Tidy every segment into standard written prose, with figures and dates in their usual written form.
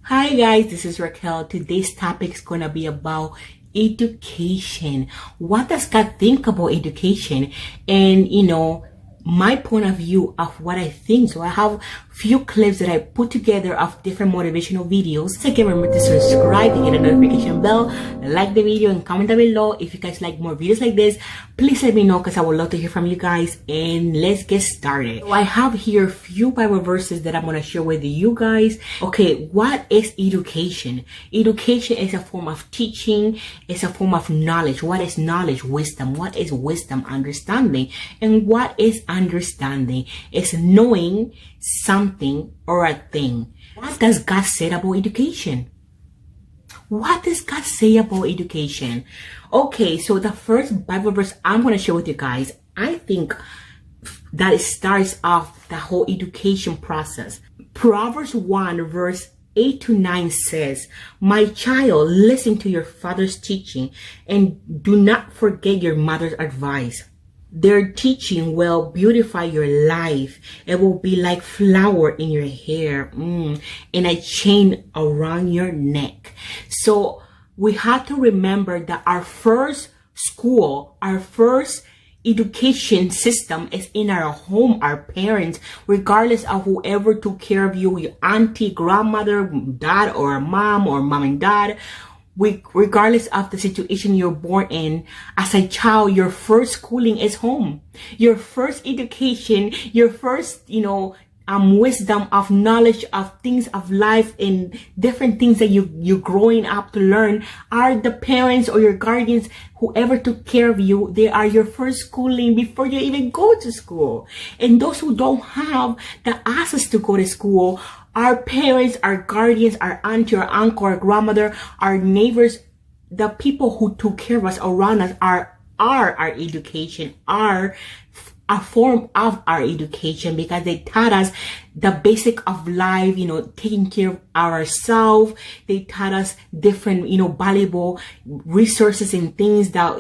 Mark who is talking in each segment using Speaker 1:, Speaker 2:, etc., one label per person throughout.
Speaker 1: Hi guys, this is Raquel. Today's topic is going to be about education. What does God think about education? And my point of view of what I think. So I have few clips that I put together of different motivational videos. Again, remember to subscribe and hit the notification bell, like the video, and comment down below if you guys like more videos like this. Please let me know because I would love to hear from you guys. And let's get started. So I have here a few Bible verses that I'm going to share with you guys. Okay, what is education? Education is a form of teaching. It's a form of knowledge. What is knowledge? Wisdom. What is wisdom? Understanding. And what is understanding? It's knowing something or a thing. What does God say about education? What does God say about education? Okay, so the first Bible verse I'm going to share with you guys, I think that it starts off the whole education process. Proverbs 1 verse 8 to 9 says, "My child, listen to your father's teaching and do not forget your mother's advice. Their teaching will beautify your life. It will be like flower in your hair and a chain around your neck." So we have to remember that our first school, our first education system is in our home, our parents, regardless of whoever took care of you, your auntie, grandmother, dad, or mom and dad. Regardless of the situation you're born in, as a child, your first schooling is home. Your first education, your first, wisdom of knowledge of things of life and different things that you're growing up to learn are the parents or your guardians, whoever took care of you. They are your first schooling before you even go to school. And those who don't have the access to go to school, our parents, our guardians, our auntie, our uncle, our grandmother, our neighbors, the people who took care of us around us are our education, are a form of our education because they taught us the basic of life, taking care of ourselves. They taught us different, valuable resources and things that,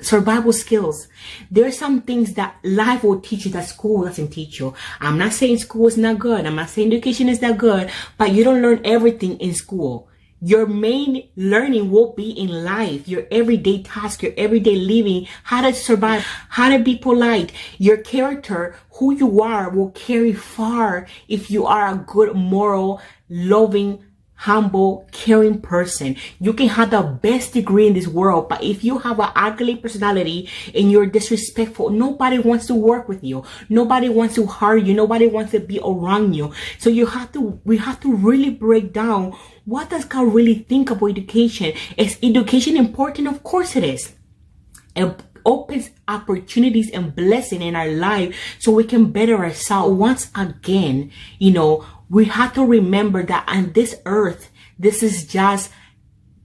Speaker 1: survival skills. There are some things that life will teach you that school doesn't teach you. I'm not saying school is not good. I'm not saying education is not good, but you don't learn everything in school. Your main learning will be in life, your everyday task, your everyday living, how to survive, how to be polite. Your character, who you are, will carry far if you are a good, moral, loving, humble, caring person. You can have the best degree in this world, but if you have an ugly personality and you're disrespectful, nobody wants to work with you. Nobody wants to hire you. Nobody wants to be around you. So we have to really break down, what does God really think about education? Is education important? Of course it is. It opens opportunities and blessing in our life so we can better ourselves. Once again, we have to remember that on this earth, this is just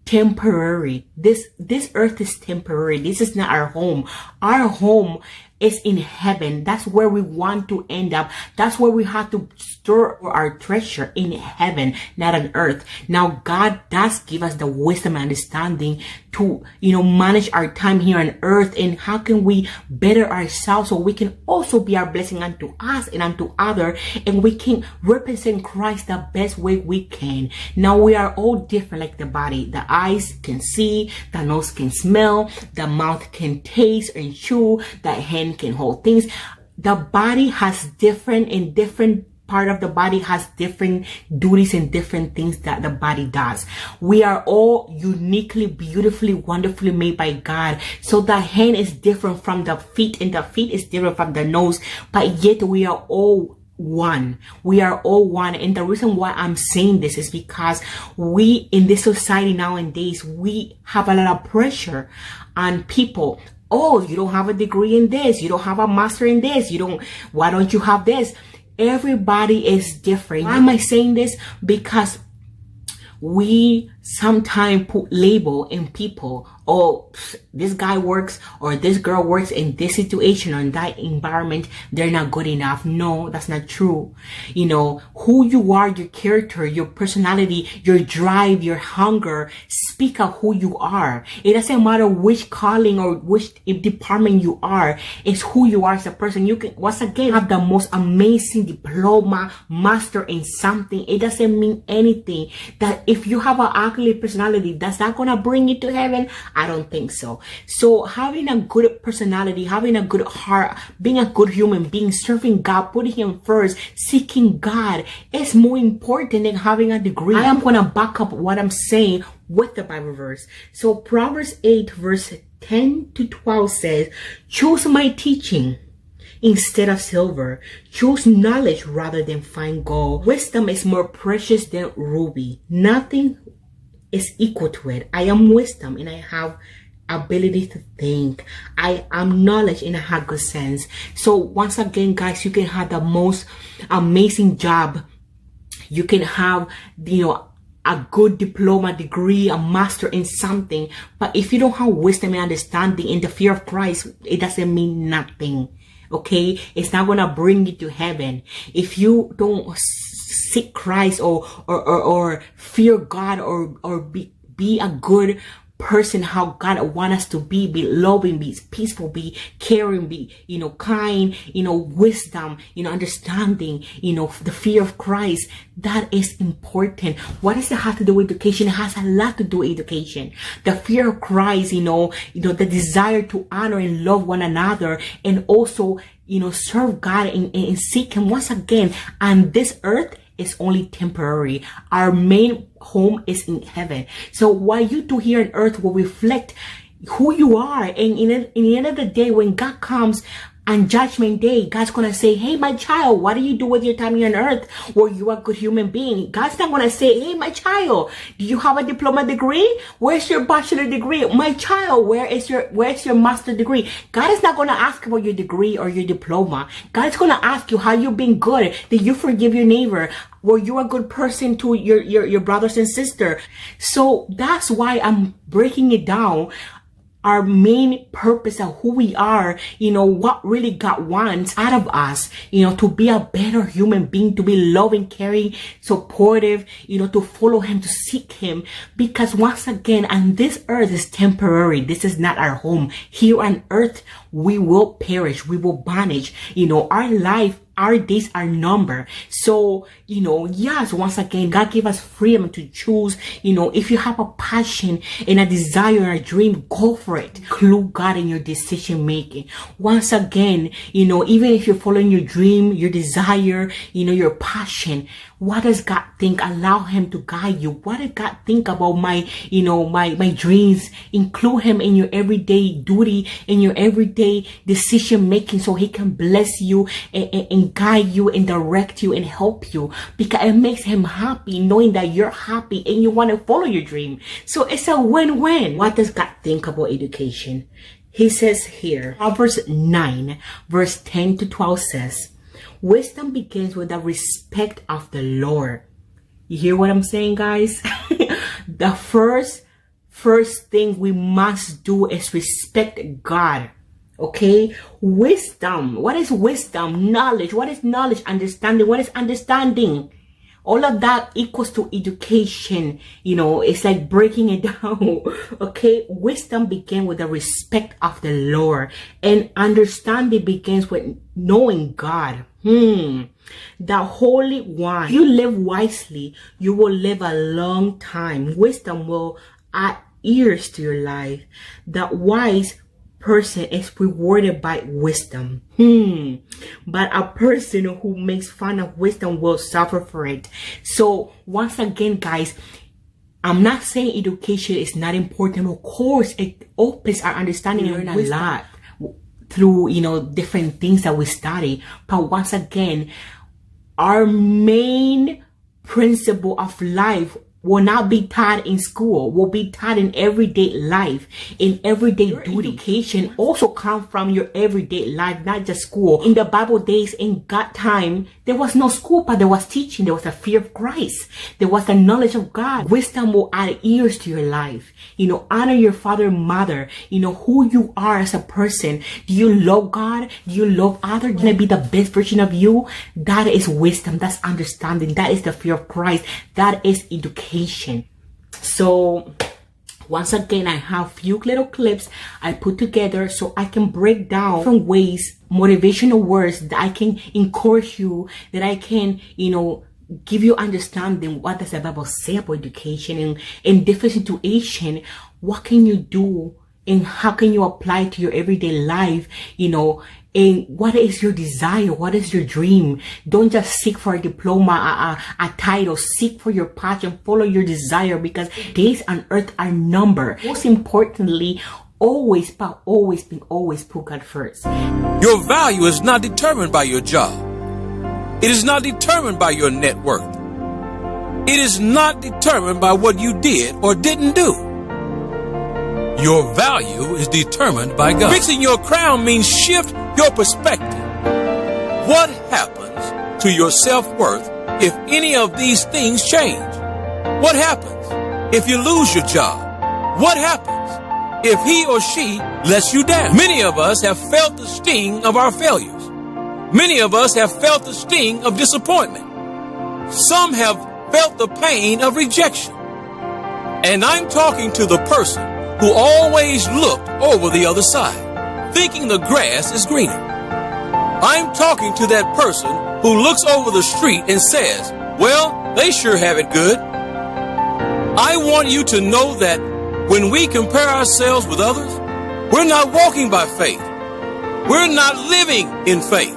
Speaker 1: temporary. This earth is temporary. This is not our home. Our home is in heaven. That's where we want to end up. That's where we have to store our treasure, in heaven, not on earth. Now, God does give us the wisdom and understanding to, manage our time here on earth, and how can we better ourselves so we can also be our blessing unto us and unto others, and we can represent Christ the best way we can. Now, we are all different like the body. The eyes can see, the nose can smell, the mouth can taste and chew, the hand can hold things. The body has different part of the body has different duties and different things that the body does. We are all uniquely, beautifully, wonderfully made by God. So the hand is different from the feet, and the feet is different from the nose, but yet we are all one. We are all one. And the reason why I'm saying this is because we, in this society nowadays, we have a lot of pressure on people. Oh, you don't have a degree in this. You don't have a master in this. Why don't you have this? Everybody is different. Why am I saying this? Because we sometimes put label in people. oh, this guy works or this girl works in this situation or in that environment, they're not good enough. No, that's not true. You know, who you are, your character, your personality, your drive, your hunger, speak of who you are. It doesn't matter which calling or which department you are. It's who you are as a person. You can, once again, have the most amazing diploma, master in something. It doesn't mean anything. That if you have an ugly personality, that's not gonna bring you to heaven. I don't think so. So having a good personality, having a good heart, being a good human being, serving God, putting Him first, seeking God is more important than having a degree. I am going to back up what I'm saying with the Bible verse. So Proverbs 8 verse 10 to 12 says, choose my teaching instead of silver. Choose knowledge rather than fine gold. Wisdom is more precious than ruby. Nothing is equal to it. I am wisdom and I have ability to think. I am knowledge and I have good sense. So once again, guys, you can have the most amazing job. You can have, you know, a good diploma, degree, a master in something. But if you don't have wisdom and understanding in the fear of Christ, it doesn't mean nothing. Okay? It's not going to bring you to heaven. If you don't seek Christ or fear God or be a good person, how God wants us to be loving, be peaceful, be caring, be, you know, kind, you know, wisdom, you know, understanding, you know, the fear of Christ. That is important. What does it have to do with education? It has a lot to do with education. The fear of Christ, you know, the desire to honor and love one another, and also, you know, serve God and seek Him once again. And this earth is only temporary. Our main home is in heaven. So what you do here on earth will reflect who you are. And in the end of the day, when God comes on Judgment Day, God's going to say, hey, my child, what do you do with your time here on earth? Were you a good human being? God's not going to say, hey, my child, do you have a diploma degree? Where's your bachelor degree? My child, where's your master degree? God is not going to ask about your degree or your diploma. God is going to ask you how you've been good. Did you forgive your neighbor? Were you a good person to your brothers and sisters? So that's why I'm breaking it down. Our main purpose of who we are, you know, what really God wants out of us, you know, to be a better human being, to be loving, caring, supportive, you know, to follow Him, to seek Him. Because once again, and this earth is temporary. This is not our home. Here on earth, we will perish. We will vanish. You know, our life, our days are numbered. So, you know, yes, once again, God gave us freedom to choose. You know, if you have a passion and a desire and a dream, go for it. Include God in your decision making. Once again, you know, even if you're following your dream, your desire, you know, your passion, what does God think? Allow Him to guide you. What does God think about my, you know, my dreams? Include Him in your everyday duty, in your everyday decision making, so He can bless you and guide you and direct you and help you, because it makes Him happy knowing that you're happy and you want to follow your dream. So it's a win-win. What does God think about education? He says here, Proverbs 9 verse 10 to 12 says, wisdom begins with the respect of the Lord. You hear what I'm saying, guys? The first thing we must do is respect God. Okay? Wisdom. What is wisdom? Knowledge. What is knowledge? Understanding. What is understanding? All of that equals to education. You know, it's like breaking it down. Okay? Wisdom begins with the respect of the Lord. And understanding begins with knowing God. The Holy One. If you live wisely, you will live a long time. Wisdom will add years to your life. The wise person is rewarded by wisdom. But a person who makes fun of wisdom will suffer for it. So once again, guys, I'm not saying education is not important. Of course, it opens our understanding and learn a lot through, you know, different things that we study. But once again, our main principle of life will not be taught in school, will be taught in everyday life, in everyday duty. Education also comes from your everyday life, not just school. In the Bible days, in God time, there was no school, but there was teaching. There was a fear of Christ. There was the knowledge of God. Wisdom will add years to your life. Honor your father and mother. Who you are as a person. Do you love God? Do you love others? Do you want to be the best version of you? That is wisdom. That's understanding. That is the fear of Christ. That is education. So once again, I have few little clips I put together so I can break down different ways, motivational words that I can encourage you, that I can, give you understanding what does the Bible say about education, and in different situation, what can you do and how can you apply to your everyday life, and what is your desire? What is your dream? Don't just seek for a diploma, a title. Seek for your passion. Follow your desire, because days on earth are numbered. Most importantly, always put God first.
Speaker 2: Your value is not determined by your job. It is not determined by your net worth. It is not determined by what you did or didn't do. Your value is determined by God. Fixing your crown means shift your perspective. What happens to your self-worth if any of these things change? What happens if you lose your job? What happens if he or she lets you down? Many of us have felt the sting of our failures. Many of us have felt the sting of disappointment. Some have felt the pain of rejection. And I'm talking to the person who always looked over the other side, thinking the grass is greener. I'm talking to that person who looks over the street and says, well, they sure have it good. I want you to know that when we compare ourselves with others, we're not walking by faith. We're not living in faith.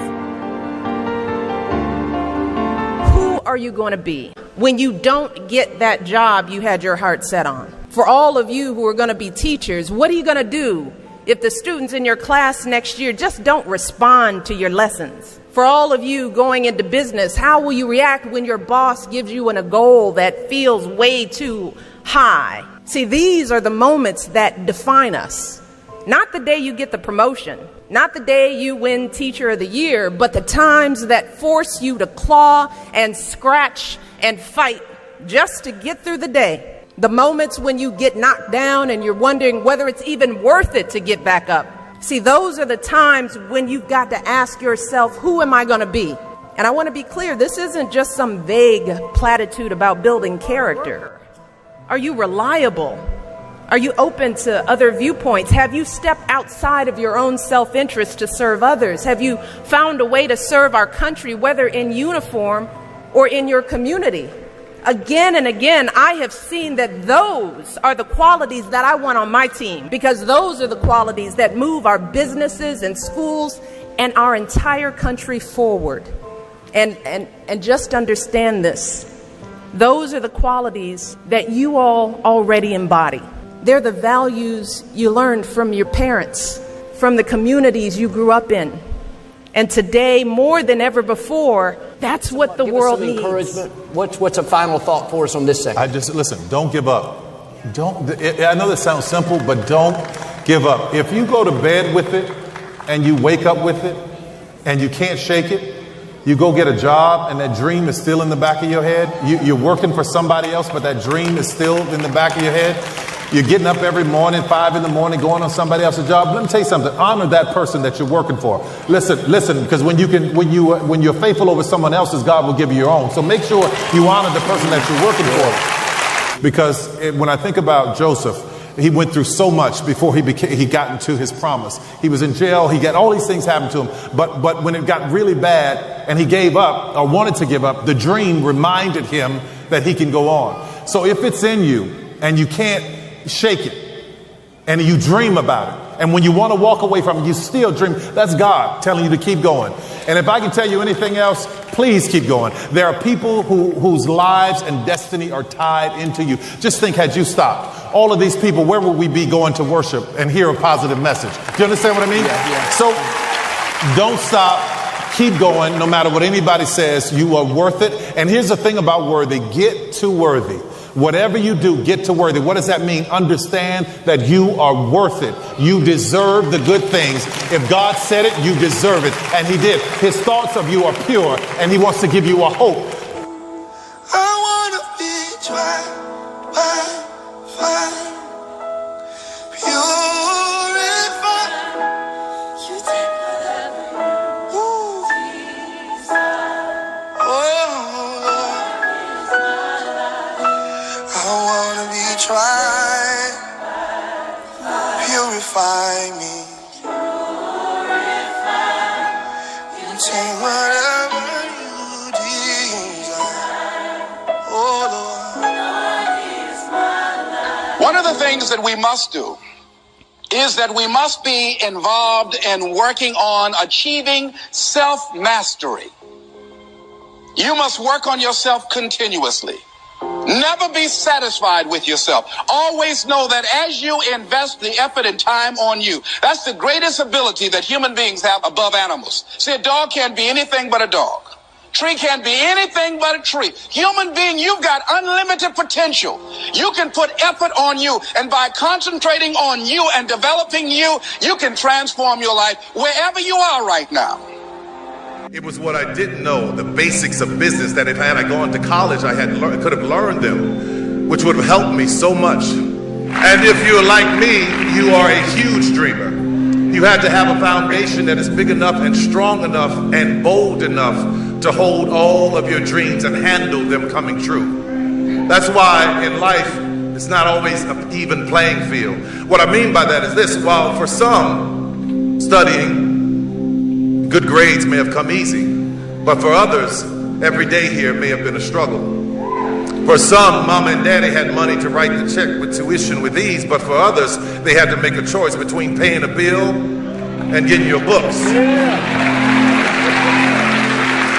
Speaker 3: Who are you going to be when you don't get that job you had your heart set on? For all of you who are going to be teachers, what are you going to do if the students in your class next year just don't respond to your lessons? For all of you going into business, how will you react when your boss gives you a goal that feels way too high? See, these are the moments that define us. Not the day you get the promotion, not the day you win Teacher of the Year, but the times that force you to claw and scratch and fight just to get through the day. The moments when you get knocked down and you're wondering whether it's even worth it to get back up. See, those are the times when you've got to ask yourself, who am I going to be? And I want to be clear, this isn't just some vague platitude about building character. Are you reliable? Are you open to other viewpoints? Have you stepped outside of your own self-interest to serve others? Have you found a way to serve our country, whether in uniform or in your community? Again and again, I have seen that those are the qualities that I want on my team, because those are the qualities that move our businesses and schools and our entire country forward. And just understand this. Those are the qualities that you all already embody. They're the values you learned from your parents, from the communities you grew up in. And today, more than ever before, that's what the world needs.
Speaker 4: Encouragement. What's a final thought for us on this segment?
Speaker 5: Listen, don't give up. I know this sounds simple, but don't give up. If you go to bed with it and you wake up with it and you can't shake it, you go get a job and that dream is still in the back of your head. You're working for somebody else, but that dream is still in the back of your head. You're getting up every morning, 5 a.m, going on somebody else's job. Let me tell you something. Honor that person that you're working for. Listen, because when you're faithful over someone else's, God will give you your own. So make sure you honor the person that you're working for. Because when I think about Joseph, he went through so much before he got into his promise. He was in jail. He got all these things happen to him. But when it got really bad and he gave up or wanted to give up, the dream reminded him that he can go on. So if it's in you and you can't shake it and you dream about it, and when you want to walk away from it, you still dream, that's God telling you to keep going. And if I can tell you anything else, please keep going. There are people whose lives and destiny are tied into you. Just think, had you stopped, all of these people, where would we be going to worship and hear a positive message? Do you understand what I mean?
Speaker 4: Yeah.
Speaker 5: So don't stop. Keep going. No matter what anybody says, you are worth it. And here's the thing about worthy. Get to worthy. Whatever you do, get to worthy. What does that mean? Understand that you are worth it. You deserve the good things. If God said it, you deserve it. And he did. His thoughts of you are pure, and he wants to give you a hope.
Speaker 6: I want to be tried by fire, purified. You take whatever you Jesus. Oh, I want to be tried, purify me. You take whatever you desire. Oh, Lord.
Speaker 7: One of the things that we must do is that we must be involved in working on achieving self-mastery. You must work on yourself continuously. Never be satisfied with yourself. Always know that as you invest the effort and time on you, that's the greatest ability that human beings have above animals. See, a dog can't be anything but a dog. Tree can't be anything but a tree. Human being, you've got unlimited potential. You can put effort on you, and by concentrating on you and developing you, you can transform your life wherever you are right now.
Speaker 5: It was what I didn't know, the basics of business, that if I had gone to college, I could have learned them, which would have helped me so much. And if you're like me, you are a huge dreamer. You had to have a foundation that is big enough and strong enough and bold enough to hold all of your dreams and handle them coming true. That's why in life, it's not always an even playing field. What I mean by that is this: while for some, studying, good grades may have come easy, but for others, every day here may have been a struggle. For some, mama and daddy had money to write the check with tuition with ease, but for others, they had to make a choice between paying a bill and getting your books.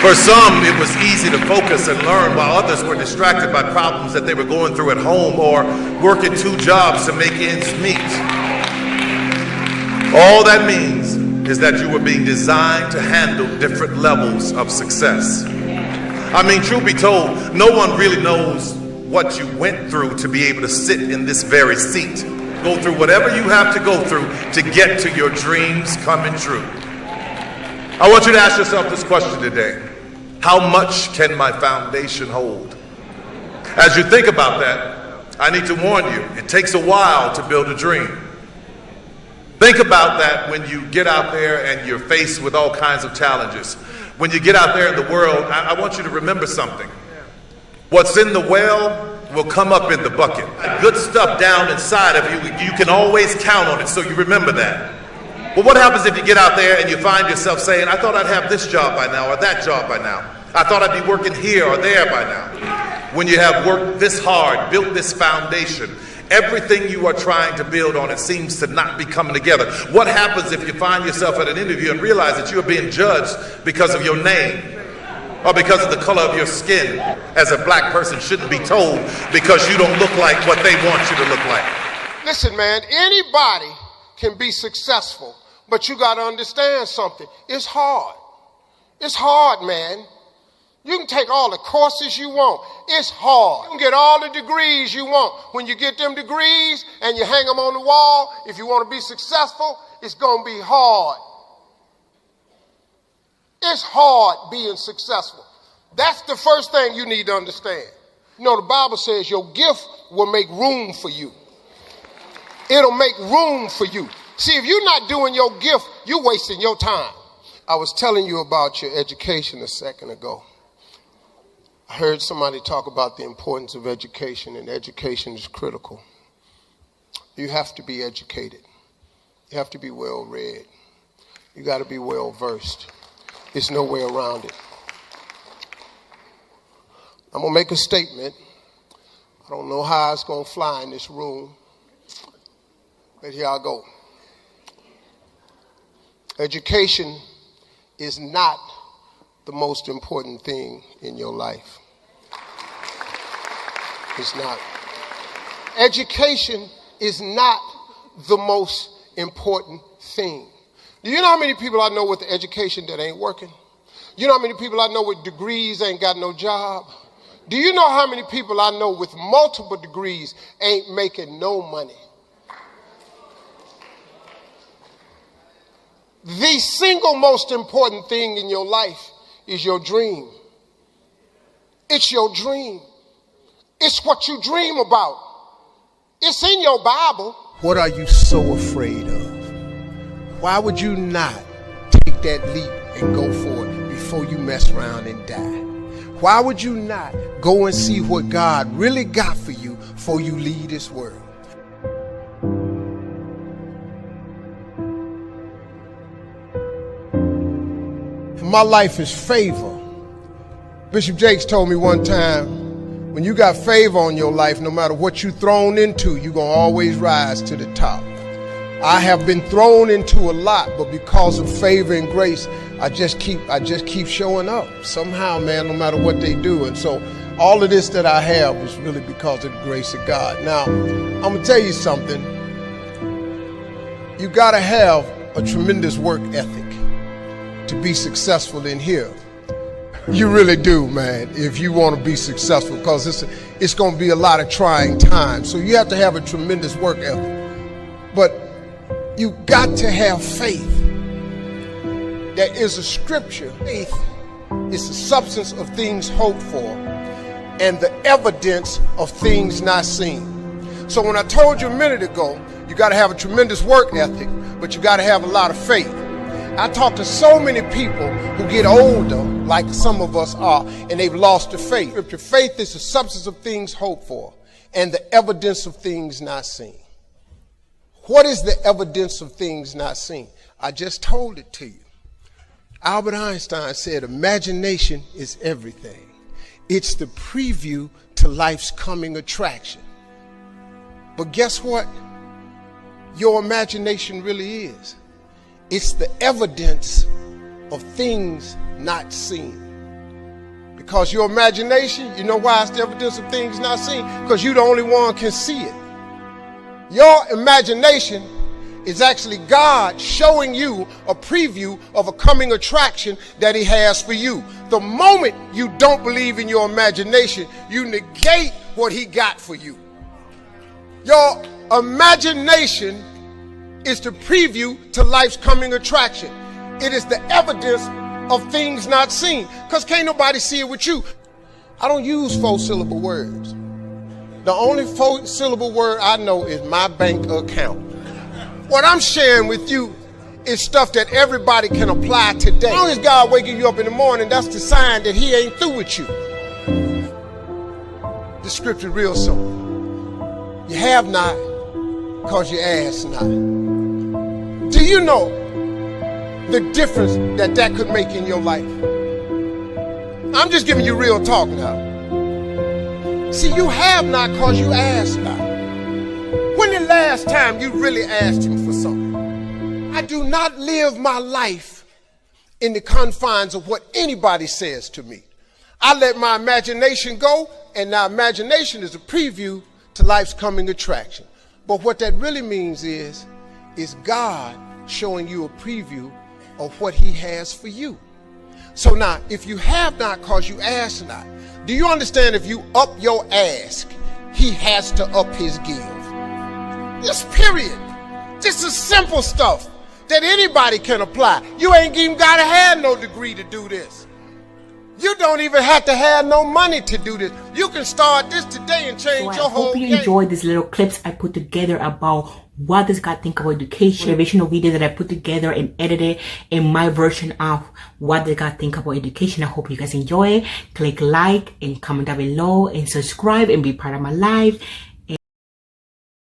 Speaker 5: For some, it was easy to focus and learn, while others were distracted by problems that they were going through at home or working 2 jobs to make ends meet. All that means is that you were being designed to handle different levels of success. I mean, truth be told, no one really knows what you went through to be able to sit in this very seat. Go through whatever you have to go through to get to your dreams coming true. I want you to ask yourself this question today: how much can my foundation hold? As you think about that, I need to warn you, it takes a while to build a dream. Think about that when you get out there and you're faced with all kinds of challenges. When you get out there in the world, I want you to remember something. What's in the well will come up in the bucket. Good stuff down inside of you, you can always count on it, so you remember that. But what happens if you get out there and you find yourself saying, I thought I'd have this job by now or that job by now. I thought I'd be working here or there by now. When you have worked this hard, built this foundation, everything you are trying to build on, it seems to not be coming together. What happens if you find yourself at an interview and realize that you are being judged because of your name or because of the color of your skin? As a black person shouldn't be told because you don't look like what they want you to look like.
Speaker 8: Listen, man, anybody can be successful, but you got to understand something. It's hard. It's hard, man. You can take all the courses you want. It's hard. You can get all the degrees you want. When you get them degrees and you hang them on the wall, if you want to be successful, it's going to be hard. It's hard being successful. That's the first thing you need to understand. You know, the Bible says your gift will make room for you. It'll make room for you. See, if you're not doing your gift, you're wasting your time. I was telling you about your education a second ago. I heard somebody talk about the importance of education, and education is critical. You have to be educated. You have to be well read. You got to be well versed. There's no way around it. I'm going to make a statement. I don't know how it's going to fly in this room, but here I go. Education is not the most important thing in your life. It's not. Education is not the most important thing. Do you know how many people I know with the education that ain't working? You know how many people I know with degrees ain't got no job? Do you know how many people I know with multiple degrees ain't making no money? The single most important thing in your life is your dream. It's your dream. It's what you dream about. It's in your Bible. What are you so afraid of? Why would you not take that leap and go for it before you mess around and die? Why would you not go and see what God really got for you before you leave this world? My life is favor. Bishop Jakes told me one time, when you got favor on your life, no matter what you're thrown into, you're going to always rise to the top. I have been thrown into a lot, but because of favor and grace, I just keep showing up somehow, man, no matter what they do. And so all of this that I have is really because of the grace of God. Now, I'm going to tell you something. You got to have a tremendous work ethic to be successful in here. You really do, man, if you want to be successful, because it's going to be a lot of trying times. So you have to have a tremendous work ethic. But you got to have faith. There is a scripture. Faith is the substance of things hoped for and the evidence of things not seen. So when I told you a minute ago, you got to have a tremendous work ethic, but you got to have a lot of faith. I talk to so many people who get older, like some of us are, and they've lost their faith. Scripture, faith is the substance of things hoped for and the evidence of things not seen. What is the evidence of things not seen? I just told it to you. Albert Einstein said, imagination is everything. It's the preview to life's coming attraction. But guess what? Your imagination really is. It's the evidence of things not seen. Because your imagination, you know why it's the evidence of things not seen? Because you're the only one can see it. Your imagination is actually God showing you a preview of a coming attraction that he has for you. The moment you don't believe in your imagination, you negate what he got for you. Your imagination is the preview to life's coming attraction. It is the evidence of things not seen, because can't nobody see it with you. I don't use 4-syllable words. The only 4-syllable word I know is my bank account. What I'm sharing with you is stuff that everybody can apply today. As long as God waking you up in the morning, that's the sign that he ain't through with you. The scripture real simple. You have not because you ask not. Do you know the difference that could make in your life? I'm just giving you real talk now. See, you have not because you ask not. When the last time you really asked him for something? I do not live my life in the confines of what anybody says to me. I let my imagination go, and now imagination is a preview to life's coming attraction. But what that really means is God showing you a preview of what he has for you. So now, if you have not because you ask not, do you understand if you up your ask, he has to up his give? Just period. This is simple stuff that anybody can apply. You ain't even got to have no degree to do this. You don't even have to have no money to do this. You can start this today and change your whole game. I hope you enjoyed these little clips I put together about what does God think about education, motivational video that I put together and edited in my version of what does God think about education. I hope you guys enjoy it. Click like and comment down below and subscribe and be part of my live.